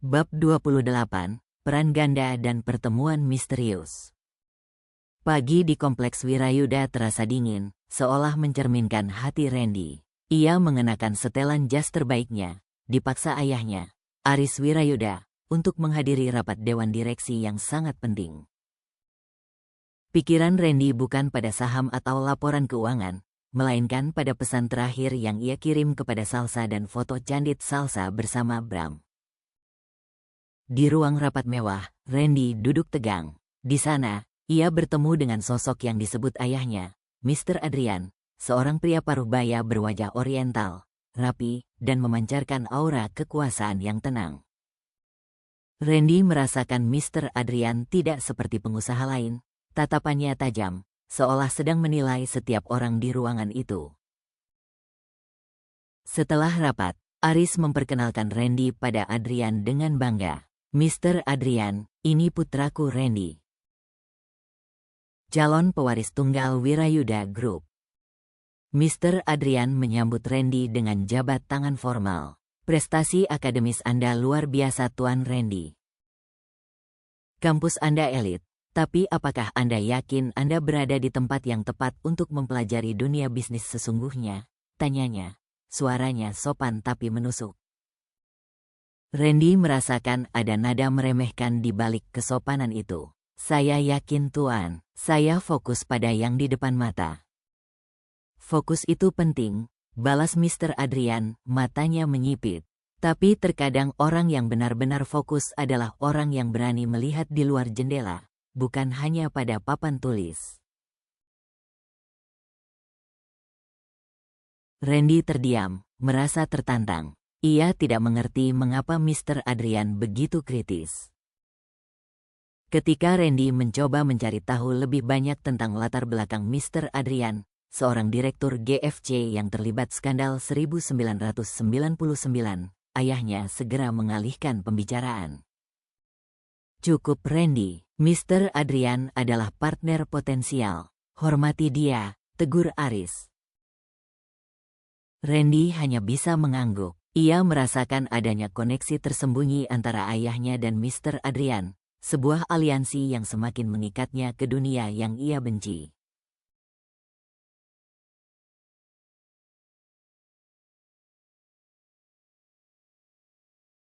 Bab 28, Peran Ganda dan Pertemuan Misterius. Pagi di Kompleks Wirayuda terasa dingin, seolah mencerminkan hati Randy. Ia mengenakan setelan jas terbaiknya, dipaksa ayahnya, Aris Wirayuda, untuk menghadiri rapat dewan direksi yang sangat penting. Pikiran Randy bukan pada saham atau laporan keuangan, melainkan pada pesan terakhir yang ia kirim kepada Salsa dan foto candid Salsa bersama Bram. Di ruang rapat mewah, Randy duduk tegang. Di sana, ia bertemu dengan sosok yang disebut ayahnya, Mr. Adrian, seorang pria paruh baya berwajah oriental, rapi, dan memancarkan aura kekuasaan yang tenang. Randy merasakan Mr. Adrian tidak seperti pengusaha lain, tatapannya tajam, seolah sedang menilai setiap orang di ruangan itu. Setelah rapat, Aris memperkenalkan Randy pada Adrian dengan bangga. Mr. Adrian, ini putraku Randy. Calon pewaris tunggal Wirayuda Group. Mr. Adrian menyambut Randy dengan jabat tangan formal. Prestasi akademis Anda luar biasa Tuan Randy. Kampus Anda elit, tapi apakah Anda yakin Anda berada di tempat yang tepat untuk mempelajari dunia bisnis sesungguhnya? Tanyanya. Suaranya sopan tapi menusuk. Randy merasakan ada nada meremehkan di balik kesopanan itu. Saya yakin Tuan, saya fokus pada yang di depan mata. Fokus itu penting, balas Mr. Adrian, matanya menyipit. Tapi terkadang orang yang benar-benar fokus adalah orang yang berani melihat di luar jendela, bukan hanya pada papan tulis. Randy terdiam, merasa tertantang. Ia tidak mengerti mengapa Mr. Adrian begitu kritis. Ketika Randy mencoba mencari tahu lebih banyak tentang latar belakang Mr. Adrian, seorang direktur GFC yang terlibat skandal 1999, ayahnya segera mengalihkan pembicaraan. Cukup Randy, Mr. Adrian adalah partner potensial. Hormati dia, tegur Aris. Randy hanya bisa mengangguk. Ia merasakan adanya koneksi tersembunyi antara ayahnya dan Mr. Adrian, sebuah aliansi yang semakin mengikatnya ke dunia yang ia benci.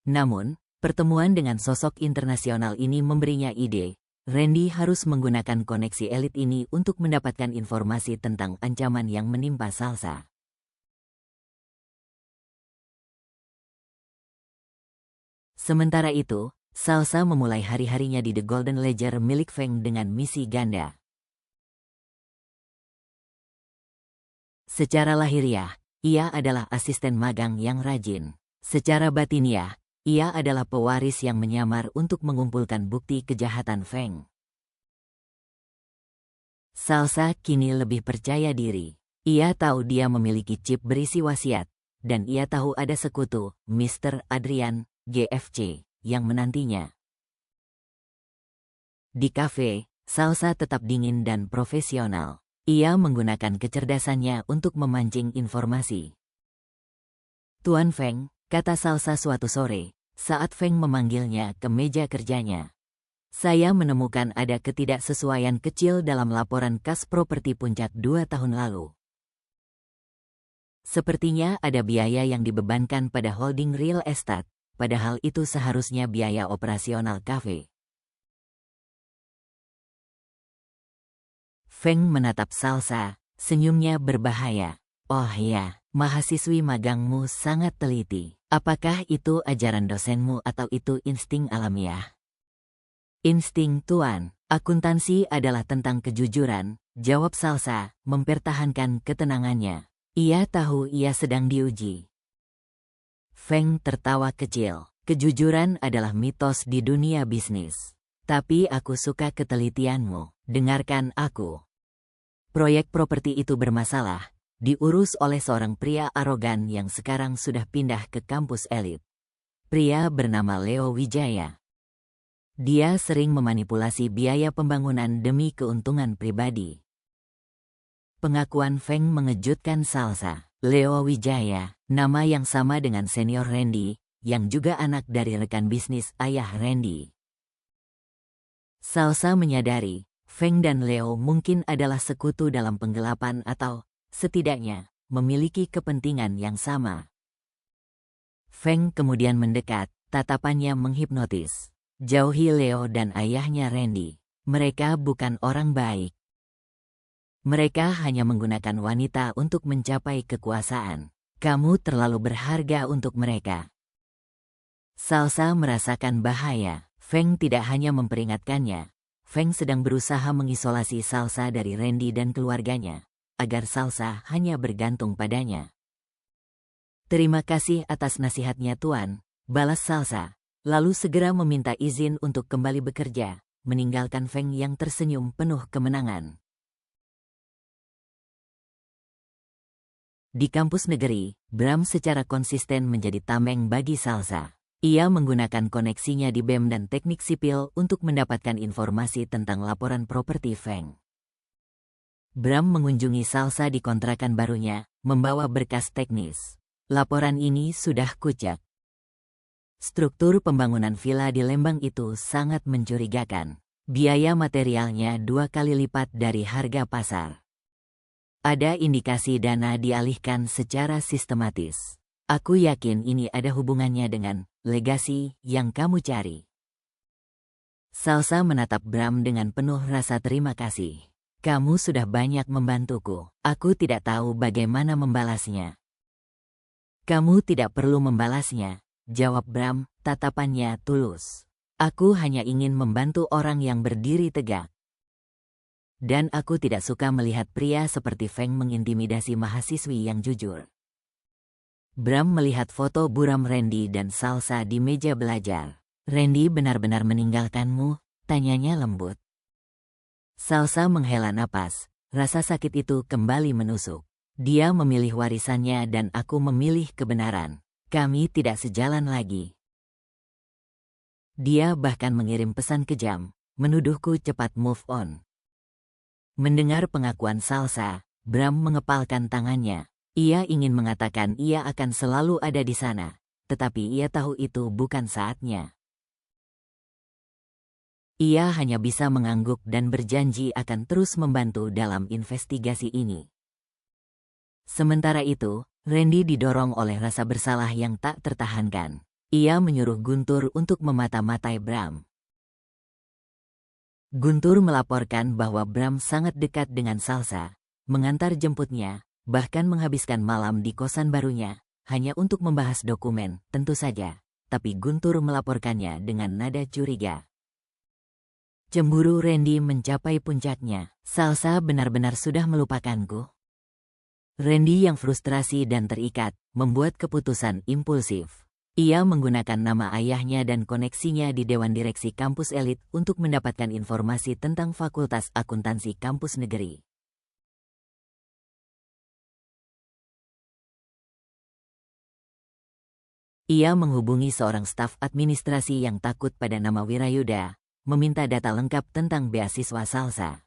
Namun, pertemuan dengan sosok internasional ini memberinya ide. Randy harus menggunakan koneksi elit ini untuk mendapatkan informasi tentang ancaman yang menimpa Salsa. Sementara itu, Salsa memulai hari-harinya di The Golden Ledger milik Feng dengan misi ganda. Secara lahiriah, ia adalah asisten magang yang rajin. Secara batiniah, ia adalah pewaris yang menyamar untuk mengumpulkan bukti kejahatan Feng. Salsa kini lebih percaya diri. Ia tahu dia memiliki chip berisi wasiat, dan ia tahu ada sekutu, Mr. Adrian, GFC, yang menantinya. Di kafe, Salsa tetap dingin dan profesional. Ia menggunakan kecerdasannya untuk memancing informasi. Tuan Feng, kata Salsa suatu sore, saat Feng memanggilnya ke meja kerjanya. Saya menemukan ada ketidaksesuaian kecil dalam laporan kas properti puncak 2 tahun lalu. Sepertinya ada biaya yang dibebankan pada holding real estate. Padahal itu seharusnya biaya operasional kafe. Feng menatap Salsa, senyumnya berbahaya. Oh ya, mahasiswi magangmu sangat teliti. Apakah itu ajaran dosenmu atau itu insting alamiah? Insting Tuan, akuntansi adalah tentang kejujuran, jawab Salsa, mempertahankan ketenangannya. Ia tahu ia sedang diuji. Feng tertawa kecil. Kejujuran adalah mitos di dunia bisnis. Tapi aku suka ketelitianmu. Dengarkan aku. Proyek properti itu bermasalah. Diurus oleh seorang pria arogan yang sekarang sudah pindah ke kampus elit. Pria bernama Leo Wijaya. Dia sering memanipulasi biaya pembangunan demi keuntungan pribadi. Pengakuan Feng mengejutkan Salsa. Leo Wijaya, nama yang sama dengan senior Randy, yang juga anak dari rekan bisnis ayah Randy. Salsa menyadari, Feng dan Leo mungkin adalah sekutu dalam penggelapan atau, setidaknya, memiliki kepentingan yang sama. Feng kemudian mendekat, tatapannya menghipnotis. Jauhi Leo dan ayahnya Randy. Mereka bukan orang baik. Mereka hanya menggunakan wanita untuk mencapai kekuasaan. Kamu terlalu berharga untuk mereka. Salsa merasakan bahaya. Feng tidak hanya memperingatkannya. Feng sedang berusaha mengisolasi Salsa dari Randy dan keluarganya, agar Salsa hanya bergantung padanya. Terima kasih atas nasihatnya Tuan, balas Salsa, lalu segera meminta izin untuk kembali bekerja, meninggalkan Feng yang tersenyum penuh kemenangan. Di kampus negeri, Bram secara konsisten menjadi tameng bagi Salsa. Ia menggunakan koneksinya di BEM dan teknik sipil untuk mendapatkan informasi tentang laporan properti Feng. Bram mengunjungi Salsa di kontrakan barunya, membawa berkas teknis. Laporan ini sudah kucek. Struktur pembangunan villa di Lembang itu sangat mencurigakan. Biaya materialnya 2 kali lipat dari harga pasar. Ada indikasi dana dialihkan secara sistematis. Aku yakin ini ada hubungannya dengan legasi yang kamu cari. Salsa menatap Bram dengan penuh rasa terima kasih. Kamu sudah banyak membantuku. Aku tidak tahu bagaimana membalasnya. Kamu tidak perlu membalasnya, jawab Bram, tatapannya tulus. Aku hanya ingin membantu orang yang berdiri tegak. Dan aku tidak suka melihat pria seperti Feng mengintimidasi mahasiswi yang jujur. Bram melihat foto buram Randy dan Salsa di meja belajar. Randy benar-benar meninggalkanmu? Tanyanya lembut. Salsa menghela napas, rasa sakit itu kembali menusuk. Dia memilih warisannya dan aku memilih kebenaran. Kami tidak sejalan lagi. Dia bahkan mengirim pesan kejam, menuduhku cepat move on. Mendengar pengakuan Salsa, Bram mengepalkan tangannya. Ia ingin mengatakan ia akan selalu ada di sana, tetapi ia tahu itu bukan saatnya. Ia hanya bisa mengangguk dan berjanji akan terus membantu dalam investigasi ini. Sementara itu, Randy didorong oleh rasa bersalah yang tak tertahankan. Ia menyuruh Guntur untuk memata-matai Bram. Guntur melaporkan bahwa Bram sangat dekat dengan Salsa, mengantar jemputnya, bahkan menghabiskan malam di kosan barunya, hanya untuk membahas dokumen, tentu saja. Tapi Guntur melaporkannya dengan nada curiga. Cemburu Randy mencapai puncaknya. Salsa benar-benar sudah melupakanku. Randy yang frustrasi dan terikat, membuat keputusan impulsif. Ia menggunakan nama ayahnya dan koneksinya di Dewan Direksi Kampus Elit untuk mendapatkan informasi tentang Fakultas Akuntansi Kampus Negeri. Ia menghubungi seorang staf administrasi yang takut pada nama Wirayuda, meminta data lengkap tentang beasiswa Salsa.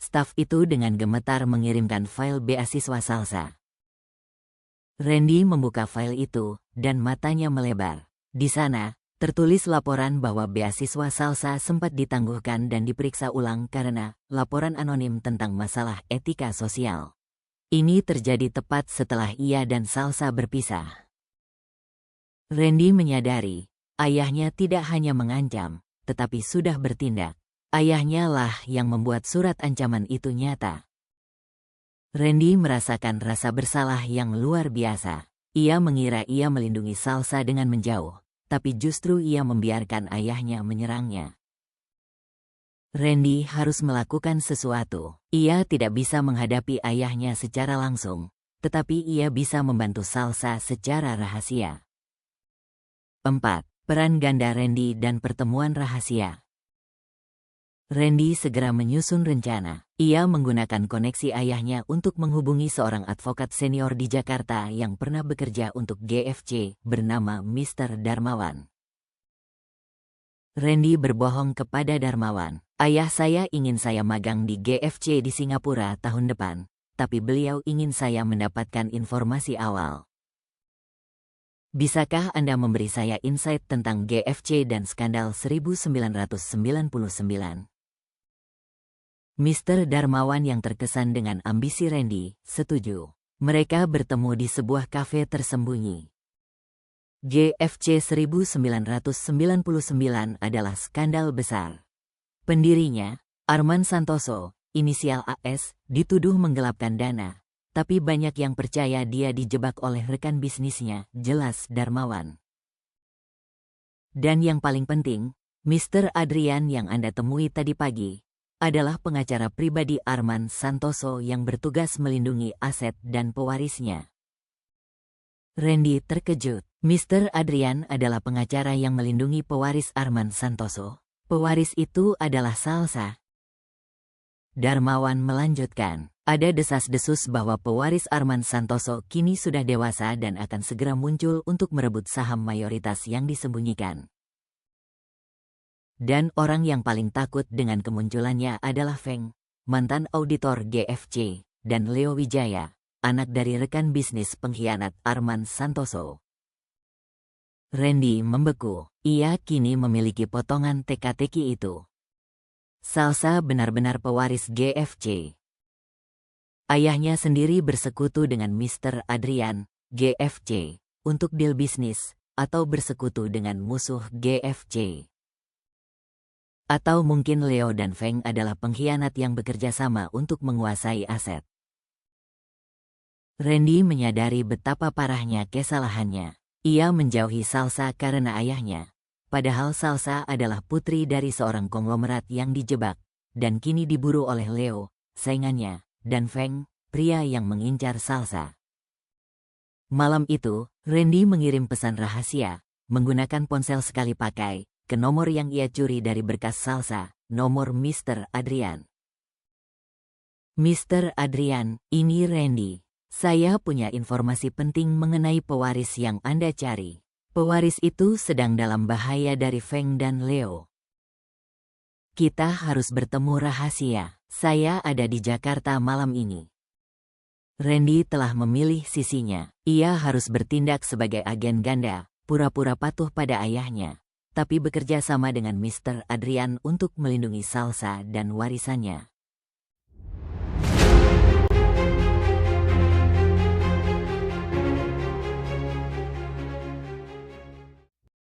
Staf itu dengan gemetar mengirimkan file beasiswa Salsa. Randy membuka file itu, dan matanya melebar. Di sana, tertulis laporan bahwa beasiswa Salsa sempat ditangguhkan dan diperiksa ulang karena laporan anonim tentang masalah etika sosial. Ini terjadi tepat setelah ia dan Salsa berpisah. Randy menyadari, ayahnya tidak hanya mengancam, tetapi sudah bertindak. Ayahnya lah yang membuat surat ancaman itu nyata. Randy merasakan rasa bersalah yang luar biasa. Ia mengira ia melindungi Salsa dengan menjauh, tapi justru ia membiarkan ayahnya menyerangnya. Randy harus melakukan sesuatu. Ia tidak bisa menghadapi ayahnya secara langsung, tetapi ia bisa membantu Salsa secara rahasia. 4. Peran ganda Randy dan pertemuan rahasia. Randy segera menyusun rencana. Ia menggunakan koneksi ayahnya untuk menghubungi seorang advokat senior di Jakarta yang pernah bekerja untuk GFC bernama Mr. Darmawan. Randy berbohong kepada Darmawan. Ayah saya ingin saya magang di GFC di Singapura tahun depan, tapi beliau ingin saya mendapatkan informasi awal. Bisakah Anda memberi saya insight tentang GFC dan skandal 1999? Mr. Darmawan yang terkesan dengan ambisi Randy, setuju. Mereka bertemu di sebuah kafe tersembunyi. GFC 1999 adalah skandal besar. Pendirinya, Arman Santoso, inisial AS, dituduh menggelapkan dana. Tapi banyak yang percaya dia dijebak oleh rekan bisnisnya, jelas Darmawan. Dan yang paling penting, Mr. Adrian yang Anda temui tadi pagi, adalah pengacara pribadi Arman Santoso yang bertugas melindungi aset dan pewarisnya. Randy terkejut. Mr. Adrian adalah pengacara yang melindungi pewaris Arman Santoso. Pewaris itu adalah Salsa. Darmawan melanjutkan. Ada desas-desus bahwa pewaris Arman Santoso kini sudah dewasa dan akan segera muncul untuk merebut saham mayoritas yang disembunyikan. Dan orang yang paling takut dengan kemunculannya adalah Feng, mantan auditor GFC, dan Leo Wijaya, anak dari rekan bisnis pengkhianat Arman Santoso. Randy membeku. Ia kini memiliki potongan teka-teki itu. Salsa benar-benar pewaris GFC. Ayahnya sendiri bersekutu dengan Mr. Adrian, GFC, untuk deal bisnis, atau bersekutu dengan musuh GFC. Atau mungkin Leo dan Feng adalah pengkhianat yang bekerja sama untuk menguasai aset. Randy menyadari betapa parahnya kesalahannya. Ia menjauhi Salsa karena ayahnya. Padahal Salsa adalah putri dari seorang konglomerat yang dijebak, dan kini diburu oleh Leo, saingannya, dan Feng, pria yang mengincar Salsa. Malam itu, Randy mengirim pesan rahasia, menggunakan ponsel sekali pakai, ke nomor yang ia curi dari berkas Salsa, nomor Mr. Adrian. Mr. Adrian, ini Randy. Saya punya informasi penting mengenai pewaris yang Anda cari. Pewaris itu sedang dalam bahaya dari Feng dan Leo. Kita harus bertemu rahasia. Saya ada di Jakarta malam ini. Randy telah memilih sisinya. Ia harus bertindak sebagai agen ganda, pura-pura patuh pada ayahnya, tapi bekerja sama dengan Mr. Adrian untuk melindungi Salsa dan warisannya.